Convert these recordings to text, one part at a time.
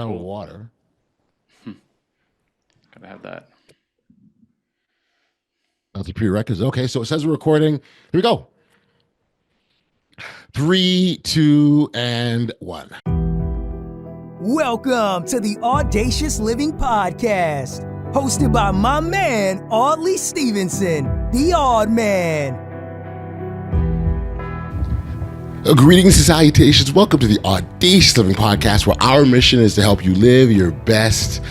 Water. Gotta have that. That's a prerequisite. Okay, so it says we're recording. Here we go. 3, 2, and 1. Welcome to the Audacious Living Podcast, hosted by my man, Audley Stephenson, the Odd Man. Greetings and salutations. Welcome to the Audacious Living Podcast, where our mission is to help you live your best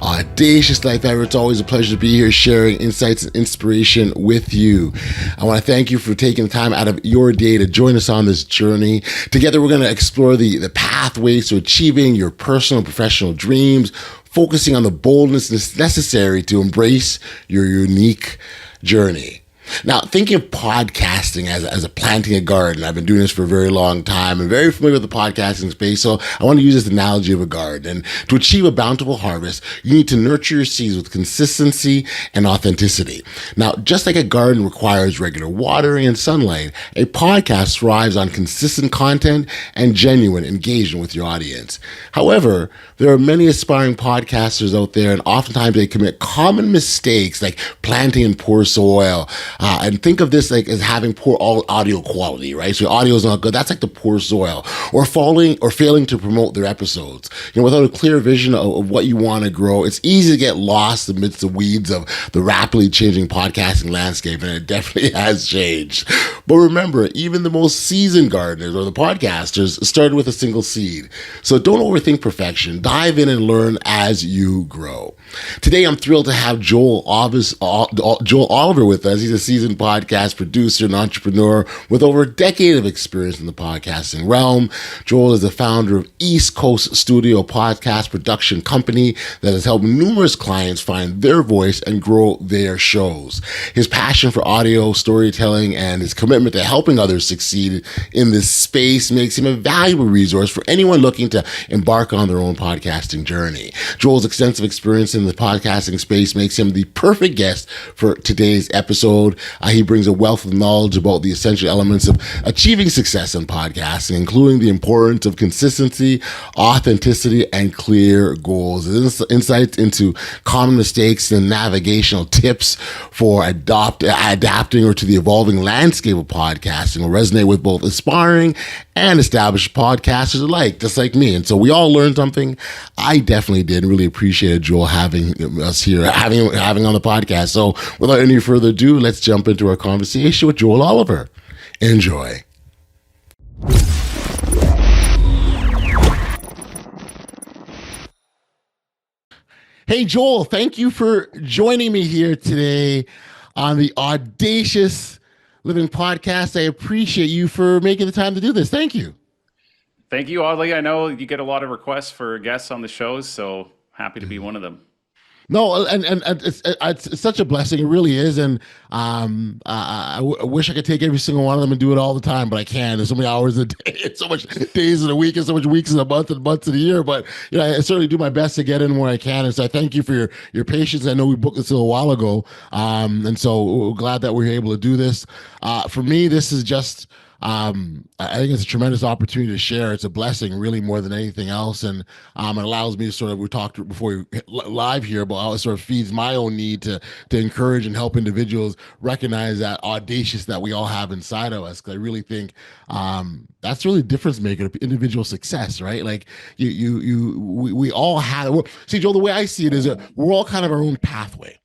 audacious life ever. It's always a pleasure to be here sharing insights and inspiration with you. I want to thank you for taking the time out of your day to join us on this journey. Together, we're going to explore the pathways to achieving your personal and professional dreams, focusing on the boldness necessary to embrace your unique journey. Now, thinking of podcasting as a planting a garden, I've been doing this for a very long time. I'm very familiar with the podcasting space, so I want to use this analogy of a garden. And to achieve a bountiful harvest, you need to nurture your seeds with consistency and authenticity. Now, just like a garden requires regular watering and sunlight, a podcast thrives on consistent content and genuine engagement with your audience. However, there are many aspiring podcasters out there, and oftentimes they commit common mistakes like planting in poor soil. And think of this like as having poor audio quality, right? So your audio is not good. That's like the poor soil, or failing to promote their episodes. Without a clear vision of what you want to grow, it's easy to get lost amidst the weeds of the rapidly changing podcasting landscape, and it definitely has changed. But remember, even the most seasoned gardeners or the podcasters started with a single seed. So don't overthink perfection. Dive in and learn as you grow. Today, I'm thrilled to have Joel Oliver with us. He's a seasoned podcast producer and entrepreneur with over a decade of experience in the podcasting realm. Joel is the founder of East Coast Studio podcast production company that has helped numerous clients find their voice and grow their shows. His passion for audio storytelling and his commitment to helping others succeed in this space makes him a valuable resource for anyone looking to embark on their own podcasting journey. Joel's extensive experience in the podcasting space makes him the perfect guest for today's episode. He brings a wealth of knowledge about the essential elements of achieving success in podcasting, including the importance of consistency, authenticity, and clear goals. His insights into common mistakes and navigational tips for adapting or to the evolving landscape of podcasting will resonate with both aspiring and established podcasters alike, just like me. And so we all learned something. I definitely did. Really appreciated Joel having us here, having on the podcast. So without any further ado, let's jump into our conversation with Joel Oliver. Enjoy. Hey, Joel, thank you for joining me here today on the Audacious Living Podcast. I appreciate you for making the time to do this. Thank you. Thank you, Audley. I know you get a lot of requests for guests on the shows, so happy to be one of them. No, and it's such a blessing. It really is. And I wish I could take every single one of them and do it all the time, but I can't. There's so many hours a day, and so much days in a week, and so much weeks in a month, and months in a year. But I certainly do my best to get in where I can. And so I thank you for your patience. I know we booked this a little while ago, and so we're glad that we're able to do this. For me, this is just. I think it's a tremendous opportunity to share. It's a blessing, really, more than anything else, and it allows me to sort of. We talked before we hit live here, but how it sort of feeds my own need to encourage and help individuals recognize that audacious that we all have inside of us. Because I really think that's really the difference maker of individual success, right? Like we all have. See, Joe, the way I see it is that we're all kind of our own pathway.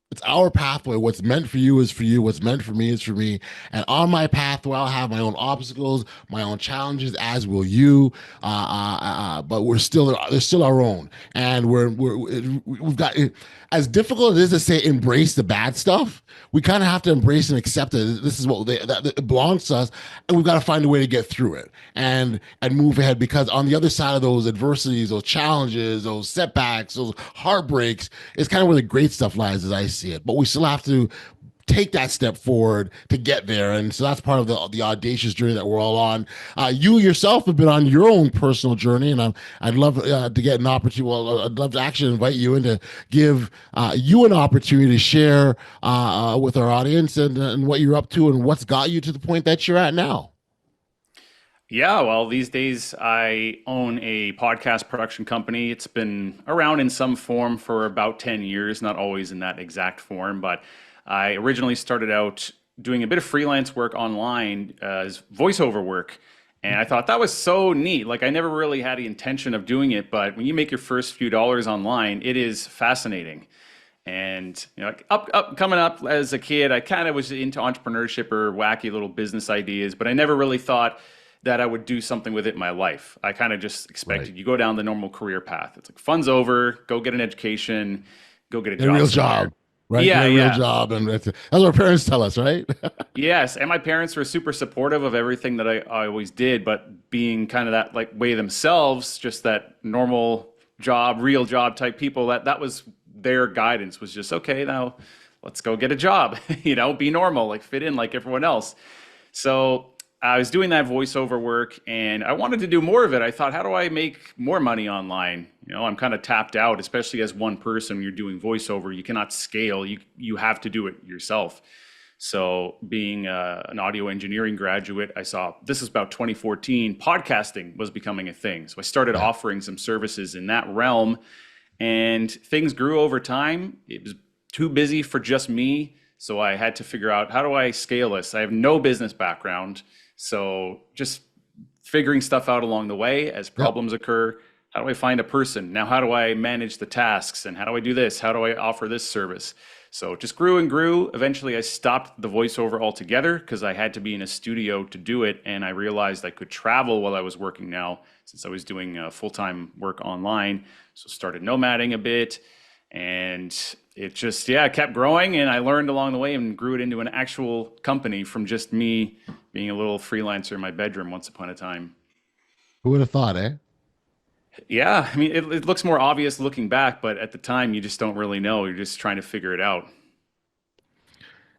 It's our pathway. What's meant for you is for you. What's meant for me is for me. And on my pathway, I'll have my own obstacles, my own challenges, as will you. But they're still our own. And we've got, as difficult as it is to say embrace the bad stuff, we kind of have to embrace and accept that this is what that belongs to us, and we've got to find a way to get through it and move ahead. Because on the other side of those adversities, those challenges, those setbacks, those heartbreaks, is kind of where the great stuff lies, as I see it. But we still have to take that step forward to get there. And so that's part of the audacious journey that we're all on. You yourself have been on your own personal journey, and I'd love to get an opportunity. Well, I'd love to actually invite you in to give you an opportunity to share with our audience and what you're up to and what's got you to the point that you're at now. Yeah, well, these days I own a podcast production company. It's been around in some form for about 10 years, not always in that exact form, but I originally started out doing a bit of freelance work online as voiceover work. And I thought that was so neat. Like, I never really had the intention of doing it, but when you make your first few dollars online, it is fascinating. And like coming up as a kid, I kind of was into entrepreneurship or wacky little business ideas, but I never really thought that I would do something with it in my life. I kind of just Right. expected you go down the normal career path. It's like fun's over, go get an education, go get a A job real somewhere. job, right? Get Yeah, a real yeah. job, and that's what our parents tell us, right? Yes, and my parents were super supportive of everything that I always did, but being kind of that like way themselves, just that normal job, real job type people, that was their guidance was just okay, now let's go get a job, be normal, like fit in like everyone else. So I was doing that voiceover work and I wanted to do more of it. I thought, how do I make more money online? I'm kind of tapped out, especially as one person when you're doing voiceover. You cannot scale. You have to do it yourself. So, being an audio engineering graduate, I saw this is about 2014, podcasting was becoming a thing. So, I started Yeah. offering some services in that realm, and things grew over time. It was too busy for just me. So, I had to figure out, how do I scale this? I have no business background. So, just figuring stuff out along the way as Yep. problems occur. How do I find a person? Now, how do I manage the tasks? And how do I do this? How do I offer this service? So it just grew and grew. Eventually, I stopped the voiceover altogether because I had to be in a studio to do it. And I realized I could travel while I was working now since I was doing full-time work online. So started nomading a bit. And it just, yeah, kept growing. And I learned along the way and grew it into an actual company from just me being a little freelancer in my bedroom once upon a time. Who would have thought, eh? Yeah, I mean, it looks more obvious looking back, but at the time, you just don't really know. You're just trying to figure it out.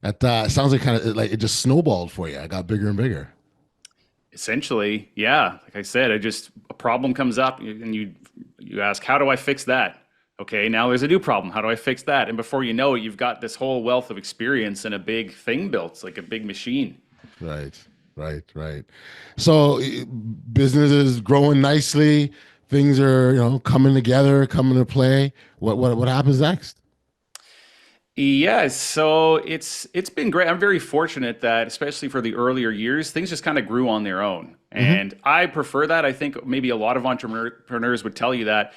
That sounds like kind of like it just snowballed for you. I got bigger and bigger. Essentially, yeah. Like I said, a problem comes up, and you ask, how do I fix that? Okay, now there's a new problem. How do I fix that? And before you know it, you've got this whole wealth of experience and a big thing built. It's like a big machine. Right, right. So business is growing nicely. Things are, coming together, coming to play. What happens next? Yeah, so it's been great. I'm very fortunate that, especially for the earlier years, things just kind of grew on their own, Hmm. and I prefer that. I think maybe a lot of entrepreneurs would tell you that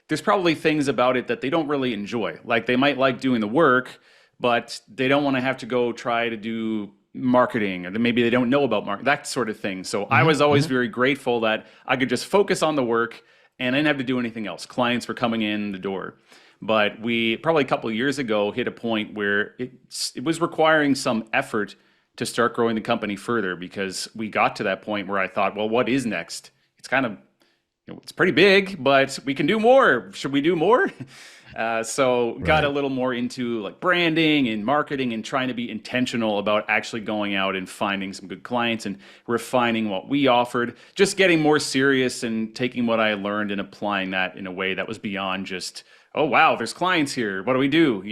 there's probably things about it that they don't really enjoy. Like they might like doing the work, but they don't want to have to go try to do marketing, or maybe they don't know about marketing, that sort of thing. So I Hmm. was always Hmm. very grateful that I could just focus on the work and I didn't have to do anything else. Clients were coming in the door. But we probably a couple of years ago hit a point where it was requiring some effort to start growing the company further because we got to that point where I thought, well, what is next? It's kind of it's pretty big, but we can do more. Should we do more? So got a Right. little more into like branding and marketing and trying to be intentional about actually going out and finding some good clients and refining what we offered, just getting more serious and taking what I learned and applying that in a way that was beyond just, oh, wow, there's clients here. What do we do?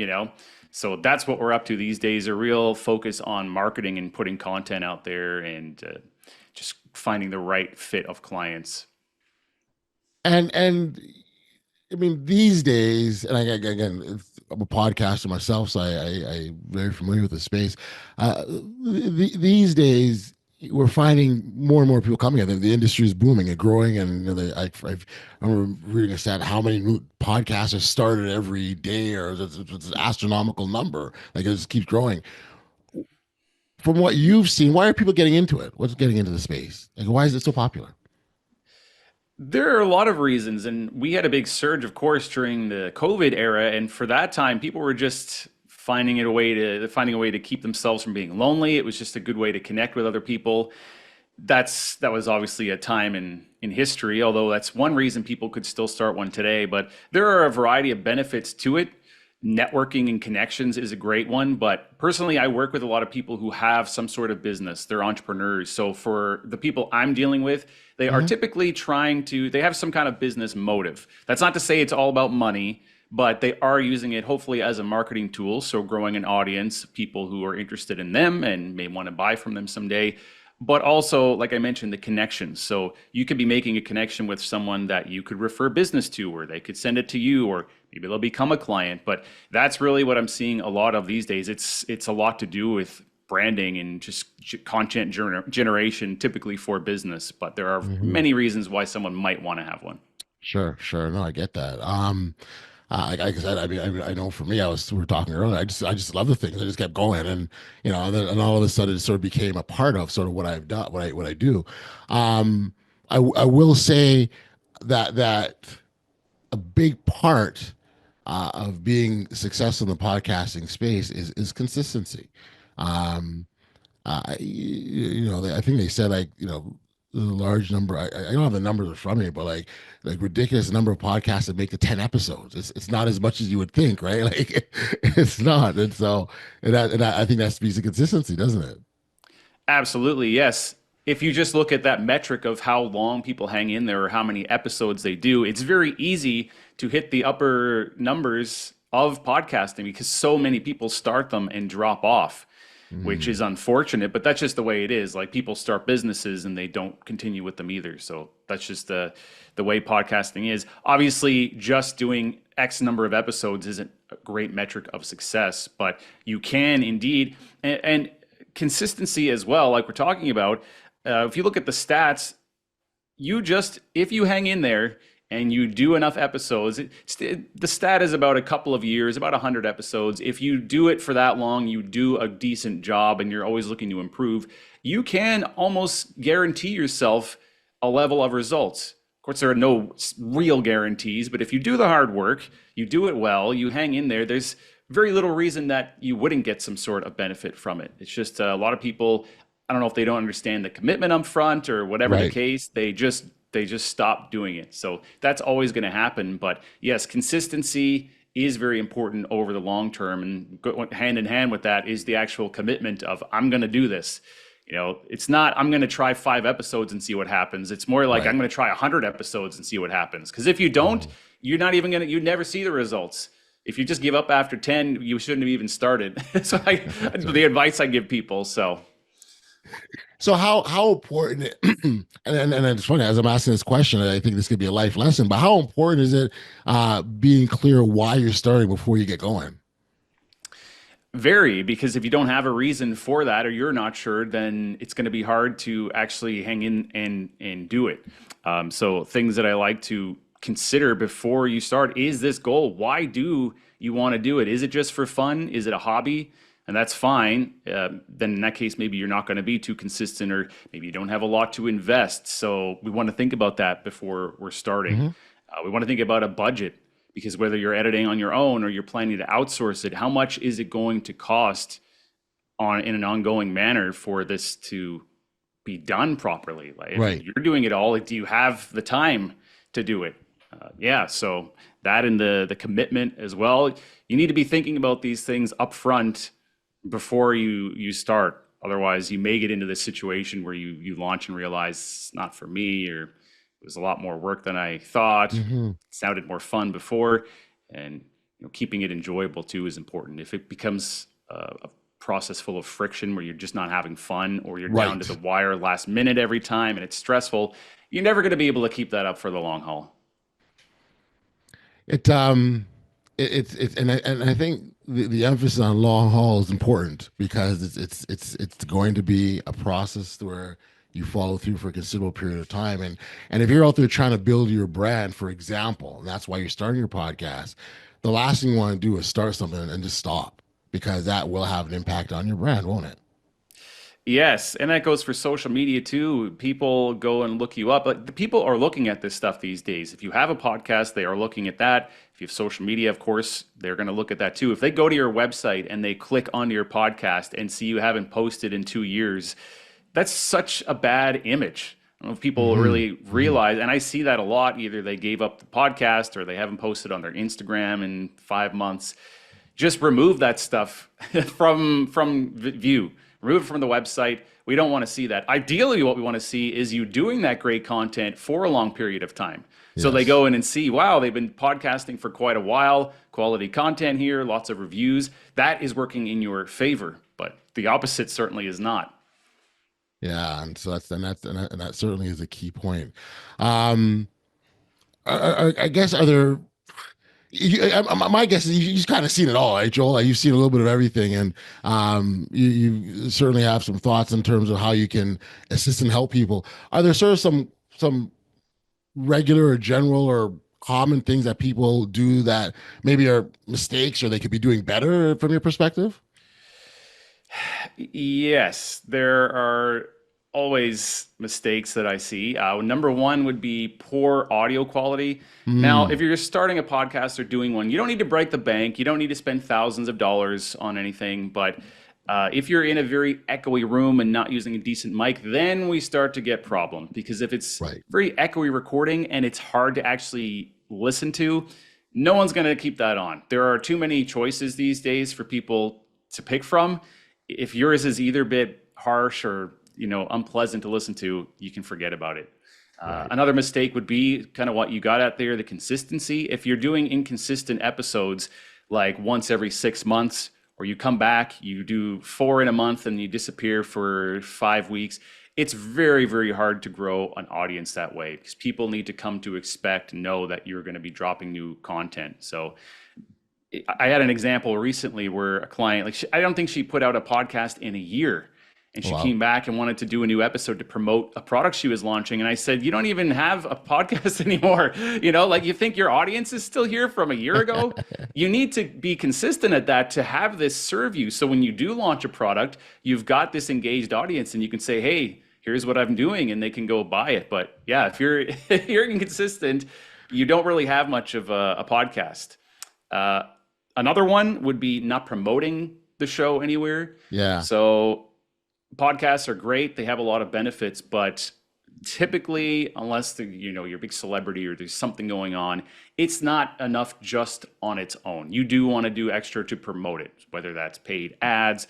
So that's what we're up to these days, a real focus on marketing and putting content out there and just finding the right fit of clients. And I mean, these days, and again, I'm a podcaster myself, so I'm very familiar with the space. These days, we're finding more and more people coming. The industry is booming and growing, and I remember reading a stat how many new podcasts are started every day, or it's an astronomical number. Like it just keeps growing. From what you've seen, why are people getting into it? What's getting into the space? Like, why is it so popular? There are a lot of reasons, and we had a big surge, of course, during the COVID era. And for that time, people were just finding a way to keep themselves from being lonely. It was just a good way to connect with other people. That was obviously a time in history, although that's one reason people could still start one today. But there are a variety of benefits to it. Networking and connections is a great one, but personally, I work with a lot of people who have some sort of business. They're entrepreneurs. So for the people I'm dealing with, they are Hmm. typically they have some kind of business motive. That's not to say it's all about money, but they are using it hopefully as a marketing tool. So growing an audience, people who are interested in them and may want to buy from them someday. but also, like I mentioned, the connections. So you could be making a connection with someone that you could refer business to, or they could send it to you, or maybe they'll become a client. But that's really what I'm seeing a lot of these days. It's a lot to do with branding and just content generation, typically for business. But there are many reasons why someone might want to have one. Sure, sure. No, I get that. Like I said, I mean, I know for me, we were talking earlier. I just love the things. I just kept going, and and all of a sudden, it sort of became a part of sort of what I've done, what I do. I will say that a big part of being successful in the podcasting space is consistency. Um, I think they said the large number. I don't have the numbers in front of me, but like ridiculous number of podcasts that make the 10 episodes. It's not as much as you would think, right? Like it's not, and so I think that speaks to consistency, doesn't it? Absolutely, yes. If you just look at that metric of how long people hang in there or how many episodes they do, it's very easy to hit the upper numbers of podcasting because so many people start them and drop off, which is unfortunate, but that's just the way it is. Like people start businesses and they don't continue with them either. So that's just the way podcasting is. Obviously, just doing X number of episodes isn't a great metric of success, but you can indeed, and consistency as well, like we're talking about. If you look at the stats, if you hang in there and you do enough episodes, the stat is about a couple of years, about 100 episodes. If you do it for that long, you do a decent job and you're always looking to improve, you can almost guarantee yourself a level of results. Of course, there are no real guarantees, but if you do the hard work, you do it well, you hang in there, there's very little reason that you wouldn't get some sort of benefit from it. It's just a lot of people, I don't know if they don't understand the commitment up front or whatever the case, they just stop doing it. So that's always going to happen. But yes, consistency is very important over the long term. And hand in hand with that is the actual commitment of, I'm going to do this. It's not, I'm going to try 5 episodes and see what happens. It's more like, I'm going to try 100 episodes and see what happens. Because if you don't, you'd never see the results. If you just give up after 10, you shouldn't have even started. So the advice I give people. So how important, and it's funny, as I'm asking this question, I think this could be a life lesson, but how important is it being clear why you're starting before you get going? Very, because if you don't have a reason for that or you're not sure, then it's going to be hard to actually hang in and do it. So things that I like to consider before you start is this goal. Why do you want to do it? Is it just for fun? Is it a hobby? And that's fine. Then in that case, maybe you're not going to be too consistent, or maybe you don't have a lot to invest. So we want to think about that before we're starting. We want to think about a budget, because whether you're editing on your own or you're planning to outsource it, how much is it going to cost in an ongoing manner for this to be done properly? Like if you're doing it all, do you have the time to do it? So that and the commitment as well. You need to be thinking about these things up front before you start. Otherwise, you may get into this situation where you launch and realize it's not for me, or it was a lot more work than I thought. It sounded more fun before. And keeping it enjoyable too is important. If it becomes a process full of friction where you're just not having fun, or you're down to the wire last minute every time and it's stressful, you're never going to be able to keep that up for the long haul. It's and I think the emphasis on long haul is important, because it's going to be a process where you follow through for a considerable period of time. And if you're out there trying to build your brand, for example, and that's why you're starting your podcast, the last thing you want to do is start something and just stop, because that will have an impact on your brand, won't it? Yes, and that goes for social media too. People go and look you up. Like, the people are looking at this stuff these days. If you have a podcast, they are looking at that. If you have social media, of course, they're going to look at that too. If they go to your website and they click onto your podcast and see you haven't posted in 2 years, that's such a bad image. I don't know if people really realize, and I see that a lot. Either they gave up the podcast or they haven't posted on their Instagram in 5 months. Just remove that stuff from view. Remove it from the website. We don't want to see that. Ideally, what we want to see is you doing that great content for a long period of time. Yes. So they go in and see, wow, they've been podcasting for quite a while, quality content here, lots of reviews. That is working in your favor, but the opposite certainly is not. Yeah, and so that certainly is a key point. Um, I guess are there my guess is you've kind of seen it all, right, Joel? Like, you've seen a little bit of everything, and you certainly have some thoughts in terms of how you can assist and help people. Are there sort of some regular or general or common things that people do that maybe are mistakes or they could be doing better from your perspective? Yes, there are always mistakes that I see. Number one would be poor audio quality. Now, if Mm, you're starting a podcast or doing one, you don't need to break the bank. You don't need to spend thousands of dollars on anything. But if you're in a very echoey room and not using a decent mic, then we start to get problem. Because if it's right. very echoey recording and it's hard to actually listen to, no one's going to keep that on. There are too many choices these days for people to pick from. If yours is either a bit harsh or unpleasant to listen to, you can forget about it. Right. Another mistake would be kind of what you got out there, the consistency. If you're doing inconsistent episodes like once every 6 months, or you come back, you do 4 in a month and you disappear for 5 weeks, it's very, very hard to grow an audience that way, because people need to come to expect and know that you're going to be dropping new content. So I had an example recently where a client, like, I don't think she put out a podcast in a year, and she Wow. came back and wanted to do a new episode to promote a product she was launching. And I said, you don't even have a podcast anymore. Like, you think your audience is still here from a year ago? You need to be consistent at that to have this serve you. So when you do launch a product, you've got this engaged audience and you can say, hey, here's what I'm doing, and they can go buy it. But yeah, if you're if you're inconsistent, you don't really have much of a podcast. Uh, Another one would be not promoting the show anywhere. Yeah. So podcasts are great. They have a lot of benefits, but typically, unless you're a big celebrity or there's something going on, it's not enough just on its own. You do want to do extra to promote it, whether that's paid ads,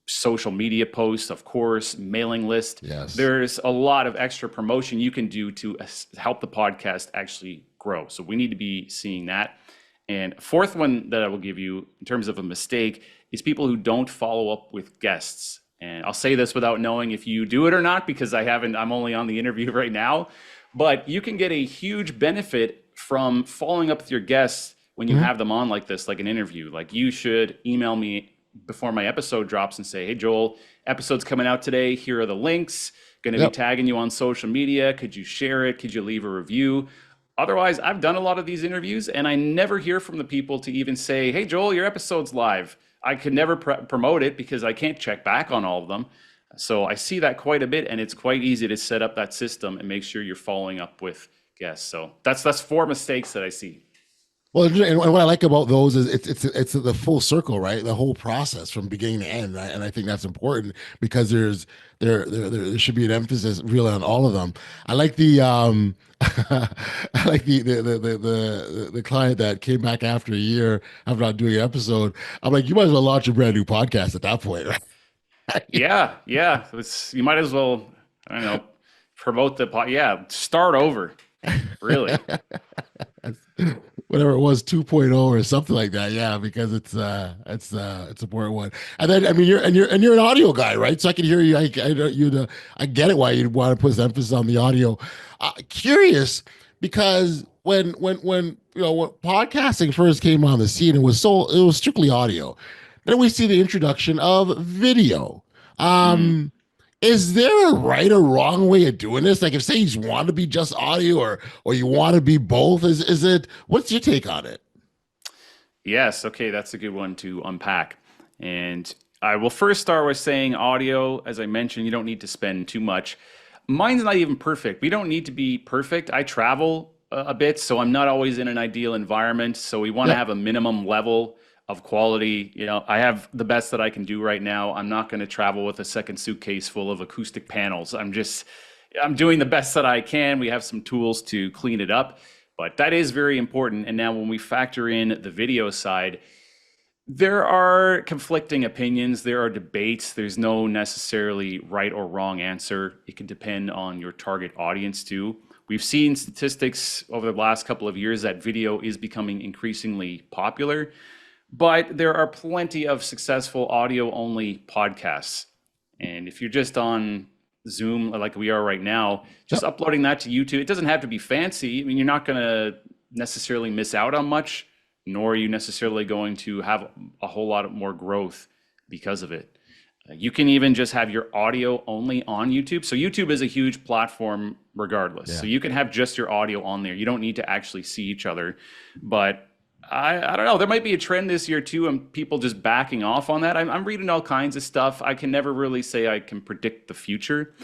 social media posts, of course, mailing list. Yes. There's a lot of extra promotion you can do to help the podcast actually grow. So we need to be seeing that. And fourth one that I will give you in terms of a mistake is people who don't follow up with guests. And I'll say this without knowing if you do it or not, because I'm only on the interview right now, but you can get a huge benefit from following up with your guests when you have them on like this, like an interview. Like, you should email me before my episode drops and say, hey, Joel, episode's coming out today. Here are the links. Going to be tagging you on social media. Could you share it? Could you leave a review? Otherwise, I've done a lot of these interviews and I never hear from the people to even say, hey, Joel, your episode's live. I could never promote it because I can't check back on all of them. So I see that quite a bit, and it's quite easy to set up that system and make sure you're following up with guests. So that's 4 mistakes that I see. Well, and what I like about those is it's the full circle, right? The whole process from beginning to end, right? And I think that's important because there should be an emphasis really on all of them. I like the I like the client that came back after a year after not doing an episode. I'm like, you might as well launch a brand new podcast at that point, right? Yeah. You might as well, I don't know, promote the Yeah, start over. Really. Whatever it was, 2.0 or something like that. Yeah, because it's a important one. And then, I mean, you're an audio guy, right? So I can hear you. I get it why you'd want to put emphasis on the audio. Curious, because when when podcasting first came on the scene, it was strictly audio. Then we see the introduction of video. Mm. Is there a right or wrong way of doing this? Like, if say you want to be just audio or you want to be both, is it, what's your take on it? Yes. Okay. That's a good one to unpack. And I will first start with saying audio, as I mentioned, you don't need to spend too much. Mine's not even perfect. We don't need to be perfect. I travel a bit, so I'm not always in an ideal environment. So we want to Yep. have a minimum level of quality. I have the best that I can do right now. I'm not going to travel with a second suitcase full of acoustic panels. I'm doing the best that I can. We have some tools to clean it up, but that is very important. And now when we factor in the video side, there are conflicting opinions. There are debates. There's no necessarily right or wrong answer. It can depend on your target audience too. We've seen statistics over the last couple of years that video is becoming increasingly popular, but there are plenty of successful audio only podcasts. And if you're just on Zoom like we are right now, just Yep. uploading that to YouTube. It doesn't have to be fancy. I mean, you're not going to necessarily miss out on much, nor are you necessarily going to have a whole lot more growth because of it. You can even just have your audio only on YouTube. So YouTube is a huge platform regardless. Yeah. So you can have just your audio on there. You don't need to actually see each other. But I don't know. There might be a trend this year too, and people just backing off on that. I'm reading all kinds of stuff. I can never really say I can predict the future.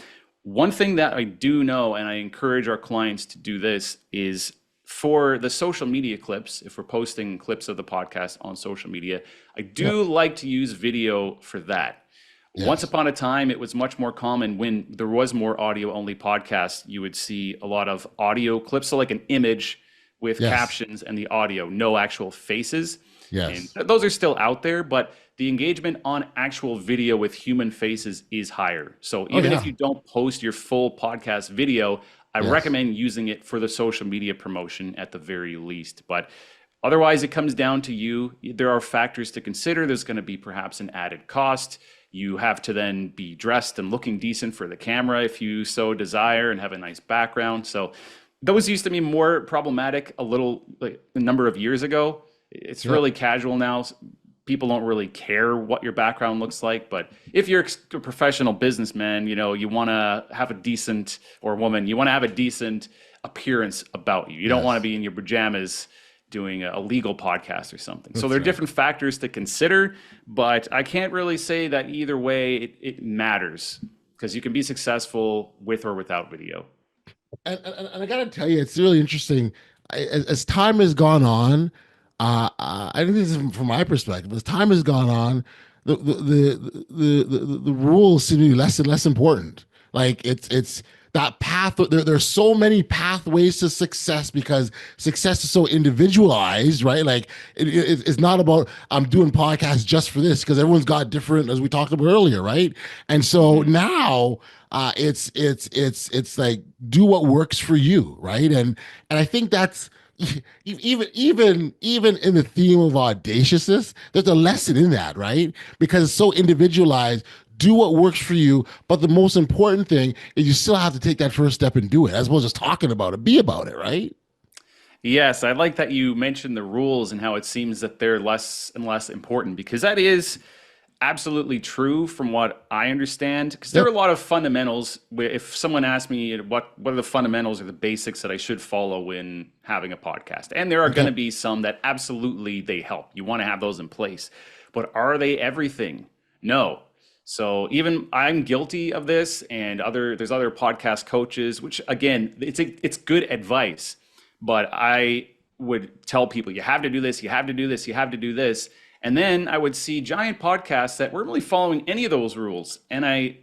One thing that I do know, and I encourage our clients to do this, is for the social media clips, if we're posting clips of the podcast on social media, I do like to use video for that. Yes. Once upon a time, it was much more common when there was more audio only podcasts. You would see a lot of audio clips, so like an image with captions and the audio, no actual faces. Yes. And those are still out there, but the engagement on actual video with human faces is higher. So even if you don't post your full podcast video, I recommend using it for the social media promotion at the very least. But otherwise, it comes down to you. There are factors to consider. There's going to be perhaps an added cost. You have to then be dressed and looking decent for the camera if you so desire and have a nice background. So those used to be more problematic a number of years ago. It's really casual now. People don't really care what your background looks like. But if you're a professional businessman, you want to have a decent, or woman, you want to have a decent appearance about you. You don't want to be in your pajamas doing a legal podcast or something. So there are different factors to consider, but I can't really say that either way it matters, because you can be successful with or without video. And I got to tell you, it's really interesting. As time has gone on, I think this is from my perspective. As time has gone on, the rules seem to be less and less important. Like it's that path. There's so many pathways to success because success is so individualized, right? Like it's not about I'm doing podcasts just for this, because everyone's got different, as we talked about earlier, right? And so now it's like do what works for you, right? And I think that's even in the theme of audaciousness, there's a lesson in that, right? Because it's so individualized. Do what works for you, but the most important thing is you still have to take that first step and do it, as opposed to just talking about it. Be about it, right? Yes, I like that you mentioned the rules and how it seems that they're less and less important, because that is absolutely true from what I understand. Because there are a lot of fundamentals. If someone asked me what are the fundamentals or the basics that I should follow when having a podcast, and there are going to be some that absolutely they help. You want to have those in place, but are they everything? No. So even I'm guilty of this, and there's other podcast coaches, which again, it's good advice, but I would tell people, you have to do this, you have to do this, you have to do this. And then I would see giant podcasts that weren't really following any of those rules. And I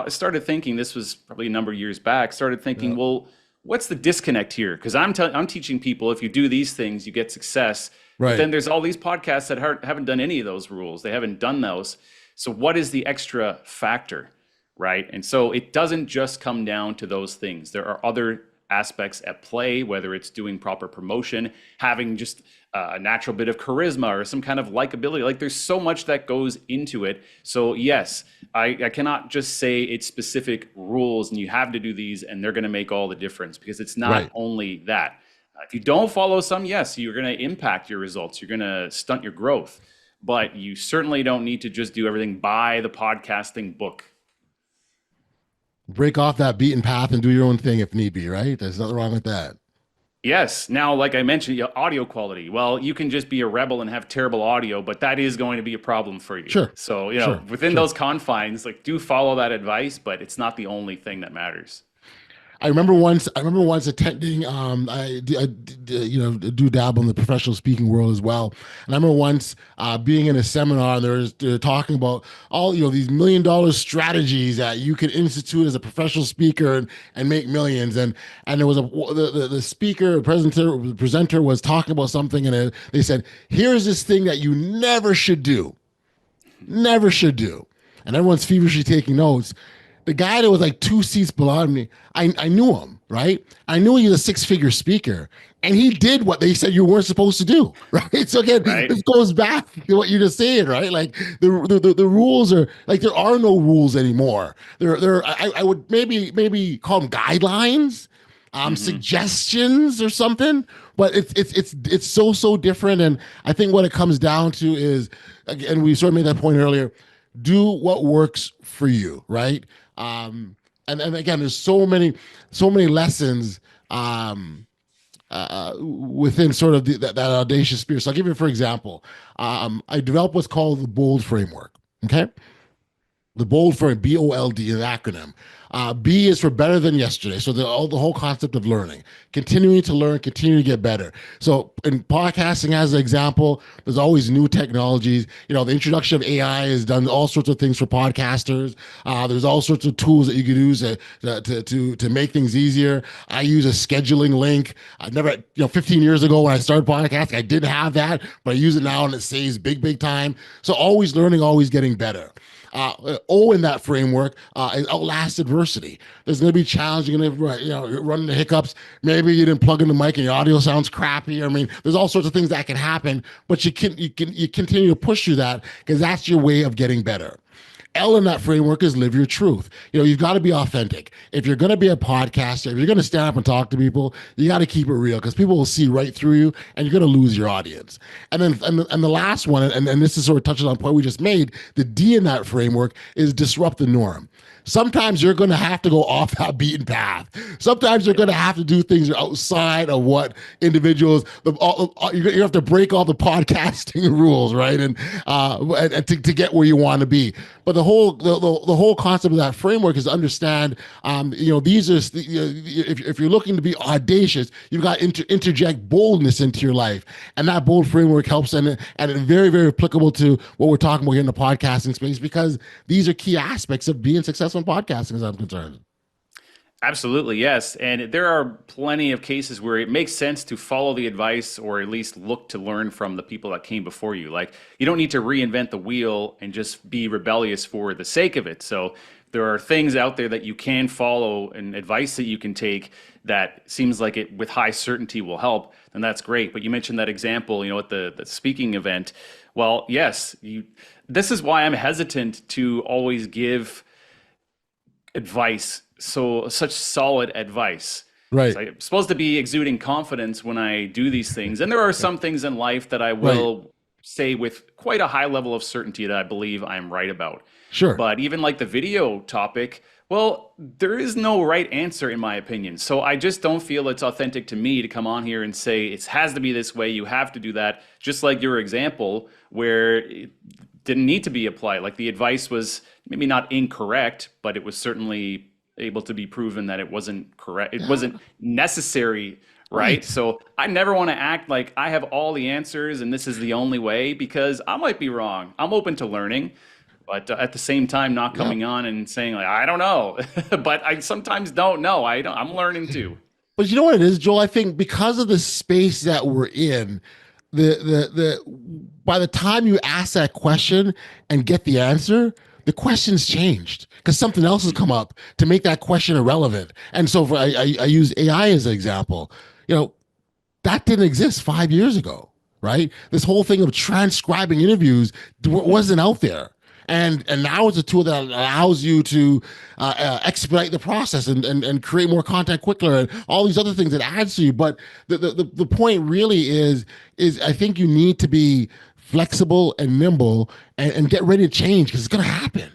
started thinking, this was probably a number of years back, well, what's the disconnect here? Because I'm teaching people, if you do these things, you get success. Right. But then there's all these podcasts that haven't done any of those rules. They haven't done those. So what is the extra factor, right? And so it doesn't just come down to those things. There are other aspects at play, whether it's doing proper promotion, having just a natural bit of charisma or some kind of likability. Like there's so much that goes into it. So yes, I cannot just say it's specific rules and you have to do these and they're going to make all the difference, because it's not only that. If you don't follow some, yes, you're going to impact your results. You're going to stunt your growth. But you certainly don't need to just do everything by the podcasting book. Break off that beaten path and do your own thing if need be, right? There's nothing wrong with that. Yes. Now, like I mentioned, audio quality. Well, you can just be a rebel and have terrible audio, but that is going to be a problem for you. Sure. So, within those confines, like do follow that advice, but it's not the only thing that matters. I remember once attending, I do dabble in the professional speaking world as well. And I remember once being in a seminar, and they're talking about all, these $1 million strategies that you can institute as a professional speaker and make millions. And there was the speaker, the presenter was talking about something, and they said, here's this thing that you never should do. Never should do. And everyone's feverishly taking notes. The guy that was like 2 seats below me, I knew him, right? I knew he was a 6-figure speaker. and he did what they said you weren't supposed to do, right? So again, Right. this goes back to what you're just saying, right? Like the rules are like there are no rules anymore. I would maybe call them guidelines, suggestions or something, but it's so different. And I think what it comes down to is, again, we sort of made that point earlier, do what works for you, right? And again, there's so many lessons within sort of that audacious spirit. So I'll give you, for example, I developed what's called the BOLD framework. Okay. The BOLD for BOLD, an acronym. B is for better than yesterday. So the whole concept of learning, continuing to learn, continuing to get better. So in podcasting, as an example, there's always new technologies. You know, the introduction of AI has done all sorts of things for podcasters. There's all sorts of tools that you could use to make things easier. I use a scheduling link. I never, 15 years ago when I started podcasting, I didn't have that, but I use it now and it saves big time. So always learning, always getting better. O in that framework is outlast adversity. There's going to be challenges. You're going to run into hiccups. Maybe you didn't plug in the mic and your audio sounds crappy. I mean, there's all sorts of things that can happen, but you continue to push through that because that's your way of getting better. L in that framework is live your truth. You've got to be authentic. If you're going to be a podcaster, if you're going to stand up and talk to people, you got to keep it real because people will see right through you and you're going to lose your audience. And then and the last one, and this is sort of touching on a point we just made, the D in that framework is disrupt the norm. Sometimes you're going to have to go off that beaten path. Sometimes you're going to have to do things outside of what individuals, you have to break all the podcasting rules, right? And to get where you want to be. But the whole concept of that framework is to understand, these are, if you're looking to be audacious, you've got to interject boldness into your life. And that bold framework helps, and it's very, very applicable to what we're talking about here in the podcasting space, because these are key aspects of being successful in podcasting, as I'm concerned. Absolutely, yes. And there are plenty of cases where it makes sense to follow the advice or at least look to learn from the people that came before you. Like, you don't need to reinvent the wheel and just be rebellious for the sake of it. So there are things out there that you can follow and advice that you can take that seems like it with high certainty will help, then that's great. But you mentioned that example, at the speaking event. Well, yes, this is why I'm hesitant to always give advice, such solid advice. Right. So I'm supposed to be exuding confidence when I do these things. And there are some things in life that I will say with quite a high level of certainty that I believe I'm right about. Sure. But even like the video topic, well, there is no right answer in my opinion. So I just don't feel it's authentic to me to come on here and say it has to be this way, you have to do that. Just like your example where it didn't need to be applied. Like the advice was maybe not incorrect, but it was certainly able to be proven that it wasn't correct. It wasn't necessary, right? So I never want to act like I have all the answers and this is the only way, because I might be wrong. I'm open to learning, but at the same time, not coming on and saying like, I don't know, but I sometimes don't know. I'm learning too. But you know what it is, Joel? I think because of the space that we're in, the by the time you ask that question and get the answer, the question's changed because something else has come up to make that question irrelevant. And so I use AI as an example. That didn't exist 5 years ago, right? This whole thing of transcribing interviews wasn't out there. And now it's a tool that allows you to expedite the process and create more content quicker and all these other things that adds to you. But the point really is I think you need to be flexible and nimble and get ready to change because it's going to happen.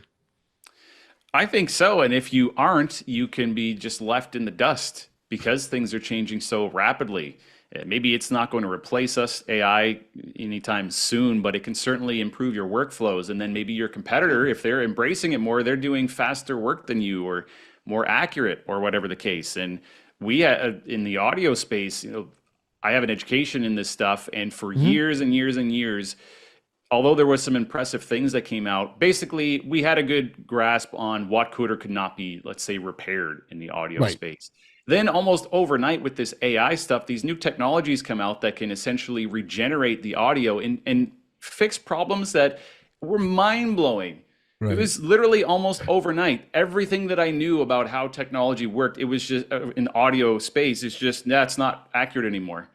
I think so. And if you aren't, you can be just left in the dust because things are changing so rapidly. Maybe it's not going to replace us, AI, anytime soon, but it can certainly improve your workflows. And then maybe your competitor, if they're embracing it more, they're doing faster work than you or more accurate or whatever the case. And we in the audio space, I have an education in this stuff. And for years and years and years, although there was some impressive things that came out, basically we had a good grasp on what could or could not be, let's say, repaired in the audio space. Then almost overnight with this AI stuff, these new technologies come out that can essentially regenerate the audio and fix problems that were mind-blowing. Right. It was literally almost overnight. Everything that I knew about how technology worked, it was just in audio space, it's just, that's not accurate anymore.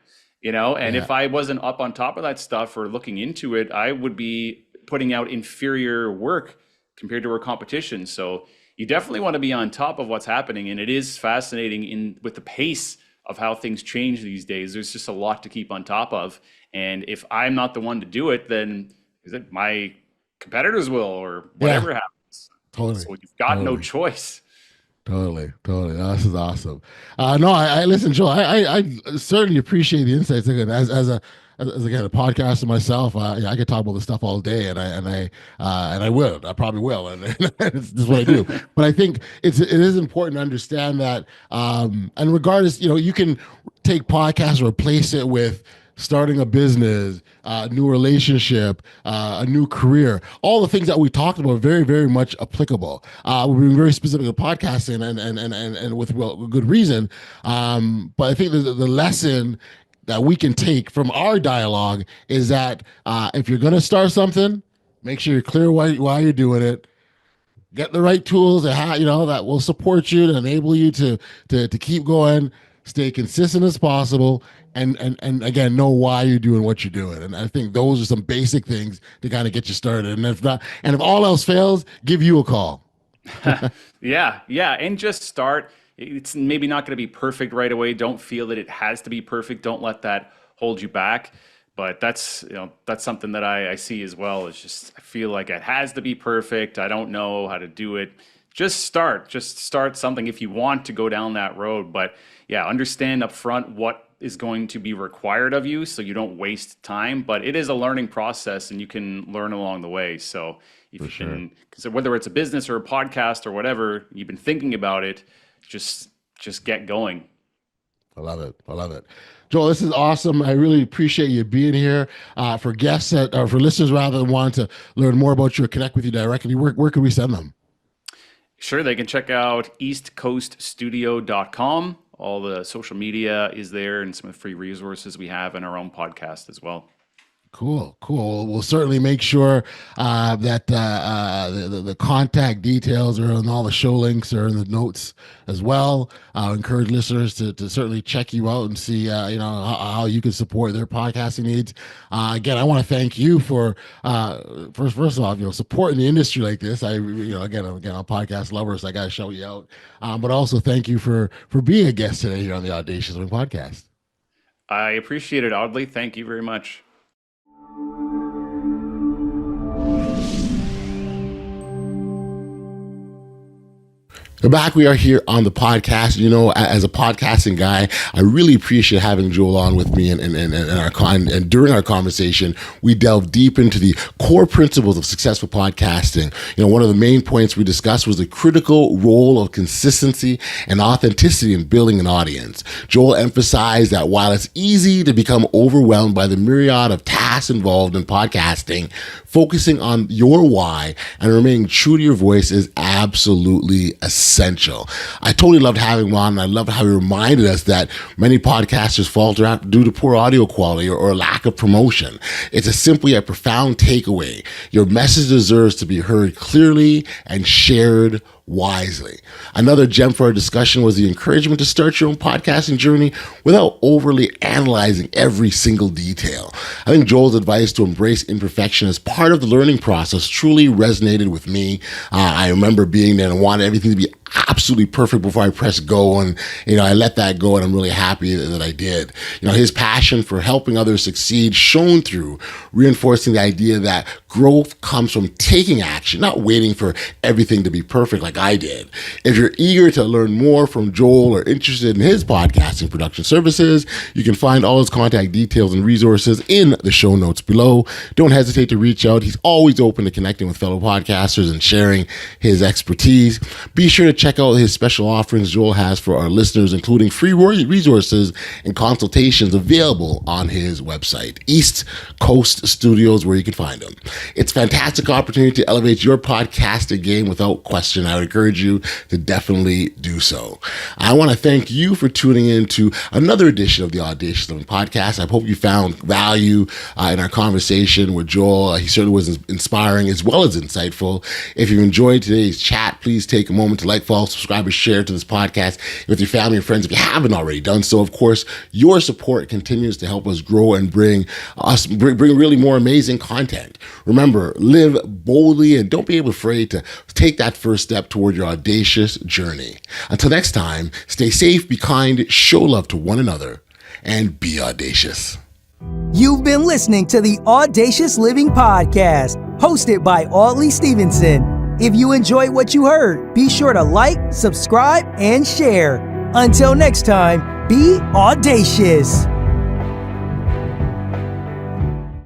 And if I wasn't up on top of that stuff or looking into it, I would be putting out inferior work compared to our competition. So you definitely want to be on top of what's happening. And it is fascinating with the pace of how things change these days. There's just a lot to keep on top of. And if I'm not the one to do it, then my competitors will, or whatever happens. Totally. So you've got no choice. Totally. No, this is awesome. I listen, Joel. I certainly appreciate the insights. Again, as a podcaster myself, I could talk about this stuff all day, and I will. I probably will, and this is what I do. But I think it is important to understand that, and regardless, you can take podcasts and replace it with starting a business, a new relationship, a new career. All the things that we talked about are very, very much applicable. We're being very specific to podcasting and with good reason. But I think the lesson that we can take from our dialogue is that if you're going to start something, make sure you're clear why you're doing it. Get the right tools that will support you to enable you to keep going. Stay consistent as possible, and again, know why you're doing what you're doing. And I think those are some basic things to kind of get you started. And if all else fails, give you a call. Yeah, and just start. It's maybe not going to be perfect right away. Don't feel that it has to be perfect. Don't let that hold you back. But that's something that I see as well. It's just, I feel like it has to be perfect. I don't know how to do it. Just start something if you want to go down that road. But yeah, understand up front what is going to be required of you so you don't waste time. But it is a learning process, and you can learn along the way. So if you can, because whether it's a business or a podcast or whatever, you've been thinking about it, just get going. I love it. Joel, this is awesome. I really appreciate you being here. For guests or for listeners rather than want to learn more about you or connect with you directly, where can we send them? Sure, they can check out eastcoaststudio.com. All the social media is there, and some of the free resources we have, in our own podcast as well. Cool. We'll certainly make sure that the contact details are on all the show links are in the notes as well. Encourage listeners to certainly check you out and see how you can support their podcasting needs. Again, I want to thank you for first of all, supporting the industry like this. Again, I'm a podcast lover, so I got to shout you out. But also thank you for being a guest today here on the Audacious Living Podcast. I appreciate it, Audley. Thank you very much. Back we are here on the podcast. As a podcasting guy, I really appreciate having Joel on with me, and during our conversation, we delved deep into the core principles of successful podcasting. One of the main points we discussed was the critical role of consistency and authenticity in building an audience. Joel emphasized that while it's easy to become overwhelmed by the myriad of tasks involved in podcasting, focusing on your why and remaining true to your voice is absolutely essential. I totally loved having him on, and I loved how he reminded us that many podcasters falter out due to poor audio quality or lack of promotion. It's simply a profound takeaway. Your message deserves to be heard clearly and shared wisely. Another gem for our discussion was the encouragement to start your own podcasting journey without overly analyzing every single detail. I think Joel's advice to embrace imperfection as part of the learning process truly resonated with me. I remember being there and wanted everything to be absolutely perfect before I pressed go, and I let that go, and I'm really happy that I did. His passion for helping others succeed shone through, reinforcing the idea that growth comes from taking action, not waiting for everything to be perfect like I did. If you're eager to learn more from Joel or interested in his podcasting production services, you can find all his contact details and resources in the show notes below. Don't hesitate to reach out. He's always open to connecting with fellow podcasters and sharing his expertise. Be sure to check out his special offerings Joel has for our listeners, including free resources and consultations available on his website, East Coast Studios, where you can find them. It's a fantastic opportunity to elevate your podcasting game without question. I would encourage you to definitely do so. I want to thank you for tuning in to another edition of the Audacious Living Podcast. I hope you found value in our conversation with Joel. He certainly was inspiring as well as insightful. If you enjoyed today's chat, please take a moment to like, follow, subscribe, and share to this podcast with your family and friends if you haven't already done so. Of course, your support continues to help us grow and bring really more amazing content. Remember, live boldly and don't be afraid to take that first step toward your audacious journey. Until next time, stay safe, be kind, show love to one another, and be audacious. You've been listening to the Audacious Living Podcast, hosted by Audley Stephenson. If you enjoyed what you heard, be sure to like, subscribe, and share. Until next time, be audacious.